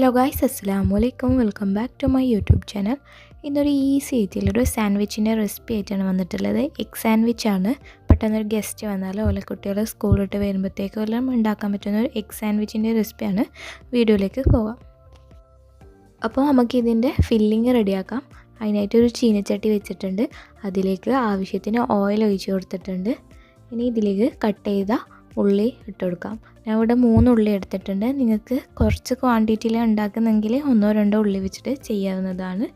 Hello guys, അസ്സലാമു അലൈക്കും. Welcome back to my YouTube channel. ഇന്നൊരു ഈസി ആയിട്ടുള്ളൊരു സാൻഡ്വിച്ചിൻ്റെ റെസിപ്പി ആയിട്ടാണ് വന്നിട്ടുള്ളത്. എഗ് സാൻഡ്വിച്ചാണ്. പെട്ടെന്നൊരു ഗസ്റ്റ് വന്നാലോ ഓലെ കുട്ടികൾ സ്കൂളിലിട്ട് വരുമ്പോഴത്തേക്കും എല്ലാം ഉണ്ടാക്കാൻ പറ്റുന്ന ഒരു എഗ് സാൻഡ്വിച്ചിൻ്റെ റെസിപ്പിയാണ്. വീഡിയോയിലേക്ക് പോകാം. അപ്പോൾ നമുക്കിതിൻ്റെ ഫില്ലിങ് റെഡിയാക്കാം. അതിനായിട്ടൊരു ചീനച്ചട്ടി വെച്ചിട്ടുണ്ട്. അതിലേക്ക് ആവശ്യത്തിന് ഓയിൽ ഒഴിച്ച് കൊടുത്തിട്ടുണ്ട്. ഇനി ഇതിലേക്ക് കട്ട് ചെയ്ത ഉള്ളി ഇട്ട് കൊടുക്കാം. ഞാൻ ഇവിടെ 3 ഉള്ളി എടുത്തിട്ടുണ്ട്. നിങ്ങൾക്ക് കുറച്ച് ക്വാണ്ടിറ്റിയിൽ ഉണ്ടാക്കുന്നെങ്കിൽ 1-2 ഉള്ളി വെച്ചിട്ട് ചെയ്യാവുന്നതാണ്.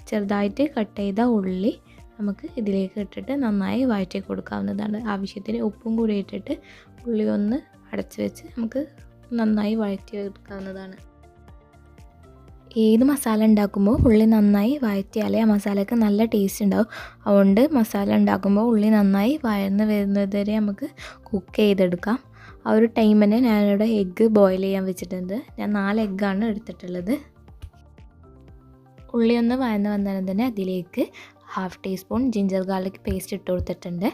ചെറുതായിട്ട് കട്ട് ചെയ്ത ഉള്ളി നമുക്ക് ഇതിലേക്ക് ഇട്ടിട്ട് നന്നായി വഴറ്റി കൊടുക്കാവുന്നതാണ്. ആവശ്യത്തിന് ഉപ്പും കൂടി ഇട്ടിട്ട് ഉള്ളി ഒന്ന് അടച്ച് വെച്ച് നമുക്ക് നന്നായി വഴറ്റി എടുക്കാവുന്നതാണ്. ഏത് മസാല ഉണ്ടാക്കുമ്പോൾ ഉള്ളി നന്നായി വഴറ്റിയാലേ ആ മസാലയ്ക്ക് നല്ല ടേസ്റ്റ് ഉണ്ടാവും. അതുകൊണ്ട് മസാല ഉണ്ടാക്കുമ്പോൾ ഉള്ളി നന്നായി വഴന്ന് വരുന്നത് വരെ നമുക്ക് കുക്ക് ചെയ്തെടുക്കാം. ആ ഒരു ടൈമിന് ഞാനിവിടെ എഗ്ഗ് ബോയിൽ ചെയ്യാൻ വെച്ചിട്ടുണ്ട്. ഞാൻ 4 എഗ്ഗാണ് എടുത്തിട്ടുള്ളത്. ഉള്ളി ഒന്ന് വഴന്ന് വന്നതിന് തന്നെ അതിലേക്ക് 1/2 ടീസ്പൂൺ ജിഞ്ചർ ഗാർലിക് പേസ്റ്റ് ഇട്ട് കൊടുത്തിട്ടുണ്ട്.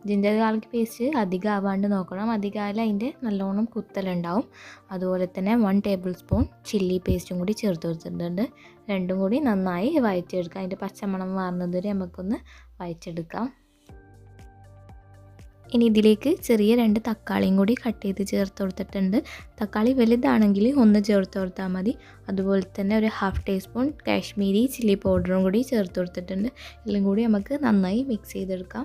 ജിഞ്ചർ ഗാർലിക് പേസ്റ്റ് അധികം ആവാണ്ട് നോക്കണം. അധികമായാലും അതിൻ്റെ നല്ലോണം കുത്തലുണ്ടാവും. അതുപോലെ തന്നെ 1 ടേബിൾ സ്പൂൺ ചില്ലി പേസ്റ്റും കൂടി ചേർത്ത് കൊടുത്തിട്ടുണ്ട്. രണ്ടും കൂടി നന്നായി വഴറ്റിയെടുക്കാം. അതിൻ്റെ പച്ചമണം മാറുന്നത് വരെ നമുക്കൊന്ന് വഴറ്റിയെടുക്കാം. ഇനി ഇതിലേക്ക് ചെറിയ 2 തക്കാളിയും കൂടി കട്ട് ചെയ്ത് ചേർത്ത് കൊടുത്തിട്ടുണ്ട്. തക്കാളി വലുതാണെങ്കിൽ 1 ചേർത്ത് കൊടുത്താൽ മതി. അതുപോലെ തന്നെ ഒരു 1/2 ടീസ്പൂൺ കാശ്മീരി ചില്ലി പൗഡറും കൂടി ചേർത്ത് കൊടുത്തിട്ടുണ്ട്. എല്ലാം കൂടി നമുക്ക് നന്നായി മിക്സ് ചെയ്തെടുക്കാം.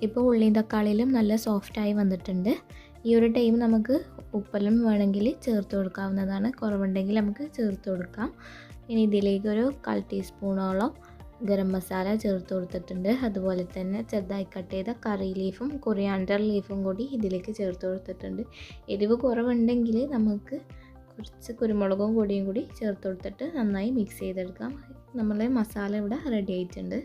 ഇപ്പോൾ ഉള്ളിയും തക്കാളിയിലും നല്ല സോഫ്റ്റായി വന്നിട്ടുണ്ട്. ഈ ഒരു ടൈം നമുക്ക് ഉപ്പെല്ലാം വേണമെങ്കിൽ ചേർത്ത് കൊടുക്കാവുന്നതാണ്. കുറവുണ്ടെങ്കിൽ നമുക്ക് ചേർത്ത് കൊടുക്കാം. ഇനി ഇതിലേക്ക് ഒരു 1/4 ടീസ്പൂണോളം ഗരം മസാല ചേർത്ത് കൊടുത്തിട്ടുണ്ട്. അതുപോലെ തന്നെ ചെറുതായി കട്ട് ചെയ്ത കറി ലീഫും കൊറിയാണ്ടർ ലീഫും കൂടി ഇതിലേക്ക് ചേർത്ത് കൊടുത്തിട്ടുണ്ട്. എരിവ് കുറവുണ്ടെങ്കിൽ നമുക്ക് കുറച്ച് കുരുമുളകും പൊടിയും കൂടി ചേർത്ത് കൊടുത്തിട്ട് നന്നായി മിക്സ് ചെയ്തെടുക്കാം. നമ്മളെ മസാല ഇവിടെ റെഡി ആയിട്ടുണ്ട്.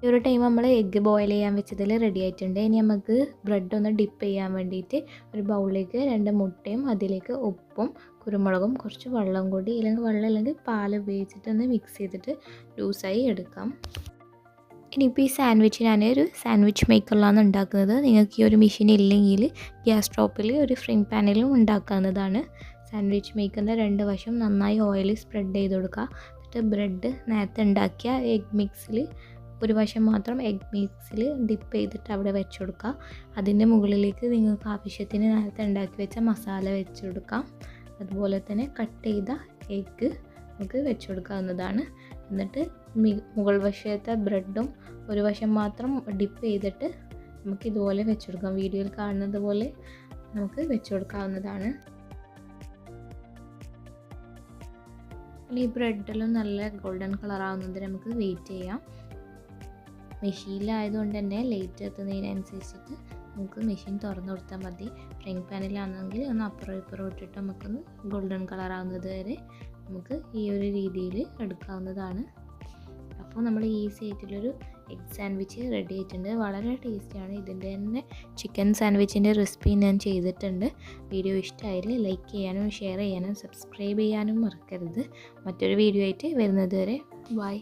ഈ ഒരു ടൈം നമ്മൾ എഗ്ഗ് ബോയിൽ ചെയ്യാൻ വെച്ചതിൽ റെഡി ആയിട്ടുണ്ട്. ഇനി നമുക്ക് ബ്രെഡ് ഒന്ന് ഡിപ്പ് ചെയ്യാൻ വേണ്ടിയിട്ട് ഒരു ബൗളിലേക്ക് 2 മുട്ടയും അതിലേക്ക് ഉപ്പും കുരുമുളകും കുറച്ച് വെള്ളം കൂടി അല്ലെങ്കിൽ പാൽ ഉപയോഗിച്ചിട്ട് ഒന്ന് മിക്സ് ചെയ്തിട്ട് ലൂസായി എടുക്കാം. ഇനിയിപ്പോൾ ഈ സാൻഡ്വിച്ച് ഞാനൊരു സാൻഡ്വിച്ച് മേക്കറിലാണ് ഉണ്ടാക്കുന്നത്. നിങ്ങൾക്ക് ഈ ഒരു മെഷീൻ ഇല്ലെങ്കിൽ ഗ്യാസ് സ്റ്റോപ്പിൽ ഒരു ഫ്രൈങ് പാനിലും ഉണ്ടാക്കാവുന്നതാണ്. സാൻഡ്വിച്ച് മേക്കറിൻ്റെ 2 വശം നന്നായി ഓയിൽ സ്പ്രെഡ് ചെയ്ത് കൊടുക്കുക. എന്നിട്ട് ബ്രെഡ് നേരത്തെ ഉണ്ടാക്കിയ എഗ് മിക്സിൽ ഒരു വശം മാത്രം എഗ് മിക്സിൽ ഡിപ്പ് ചെയ്തിട്ട് അവിടെ വെച്ച് കൊടുക്കുക. അതിൻ്റെ മുകളിലേക്ക് നിങ്ങൾക്ക് ആവശ്യത്തിന് നേരത്തെ ഉണ്ടാക്കി വെച്ച മസാല വെച്ച് കൊടുക്കാം. അതുപോലെ തന്നെ കട്ട് ചെയ്ത എഗ്ഗ് നമുക്ക് വെച്ച് കൊടുക്കാവുന്നതാണ്. എന്നിട്ട് മുകൾ വശത്തെ ബ്രെഡും ഒരു വശം മാത്രം ഡിപ്പ് ചെയ്തിട്ട് നമുക്ക് ഇതുപോലെ വെച്ച് കൊടുക്കാം. വീഡിയോയിൽ കാണുന്നത് പോലെ നമുക്ക് വെച്ച് കൊടുക്കാവുന്നതാണ്. ഈ ബ്രെഡെല്ലാം നല്ല ഗോൾഡൻ കളർ ആവുന്നതിന് നമുക്ക് വെയിറ്റ് ചെയ്യാം. മെഷീനിലായതുകൊണ്ട് തന്നെ ലേറ്റ് എത്തുന്നതിനനുസരിച്ചിട്ട് നമുക്ക് മെഷീൻ തുറന്നു കൊടുത്താൽ മതി. ഫ്രൈങ് പാനിലാണെങ്കിൽ ഒന്ന് അപ്പുറം ഇപ്പുറം ഇട്ടിട്ട് നമുക്കൊന്ന് ഗോൾഡൻ കളർ ആവുന്നത് വരെ നമുക്ക് ഈ ഒരു രീതിയിൽ എടുക്കാവുന്നതാണ്. അപ്പോൾ നമ്മൾ ഈസി ആയിട്ടുള്ളൊരു എഗ് സാൻഡ്വിച്ച് റെഡി ആയിട്ടുണ്ട്. വളരെ ടേസ്റ്റിയാണ്. ഇതിൻ്റെ തന്നെ ചിക്കൻ സാൻഡ്വിച്ചിൻ്റെ റെസിപ്പി ഞാൻ ചെയ്തിട്ടുണ്ട്. വീഡിയോ ഇഷ്ടമായാൽ ലൈക്ക് ചെയ്യാനും ഷെയർ ചെയ്യാനും സബ്സ്ക്രൈബ് ചെയ്യാനും മറക്കരുത്. മറ്റൊരു വീഡിയോ ആയിട്ട് വരുന്നത് വരെ ബൈ.